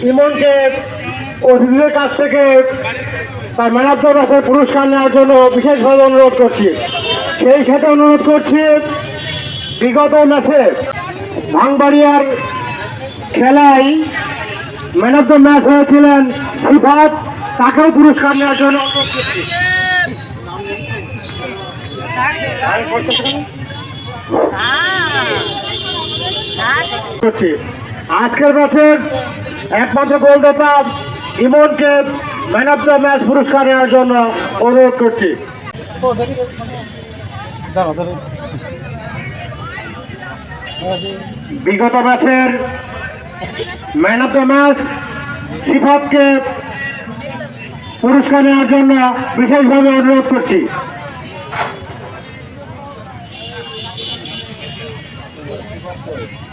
ইমনকে অতিথিদের কাছ থেকে তার ম্যান অফ দ্য ম্যাচের পুরস্কার নেওয়ার জন্য বিশেষভাবে অনুরোধ করছি। সেই সাথে অনুরোধ করছি, বিগত ম্যাচে ভাঙবাড়িয়ার খেলায় ম্যান অফ দ্য ম্যাচ হয়েছিলেন সিফাত, তাকেও পুরস্কার নেওয়ার জন্য অনুরোধ করছি। আজকের ম্যাচের একমাত্র গোলদাতা ইমনকে ম্যান অফ দ্য ম্যাচ পুরস্কার নেওয়ার জন্য অনুরোধ করছি। বিগত ম্যাচের ম্যান অফ দ্য ম্যাচ সিফাতকে পুরস্কার নেওয়ার জন্য বিশেষভাবে অনুরোধ করছি।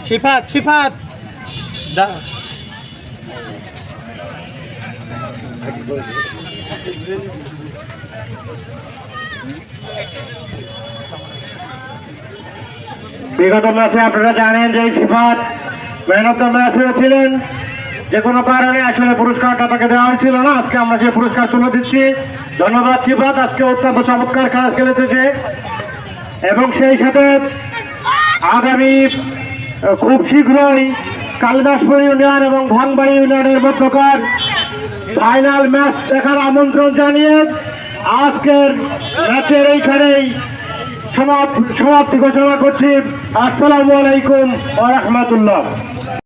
সিফাত সিফাত বিগত ম্যাচে আপনারা জানেন যে সিফাত ম্যান অফ দ্য ম্যাচ হয়েছিলেন, যে কোনো কারণে আসলে পুরস্কারটা তাকে দেওয়া হয়েছিল না। আজকে আমরা সেই পুরস্কার তুলে দিচ্ছি। ধন্যবাদ সিফাত, আজকে অত্যন্ত চমৎকার খেলা খেলেছে। এবং সেই সাথে আগামী খুব শীঘ্রই কালিদাসপুর ইউনিয়ন এবং ভাঙবাড়ি ইউনিয়নের মধ্যকার ফাইনাল ম্যাচ দেখার আমন্ত্রণ জানিয়ে আজকের ম্যাচের এইখানেই সমাপ্তি ঘোষণা করছি। আসসালামু আলাইকুম ওয়া রাহমাতুল্লাহ।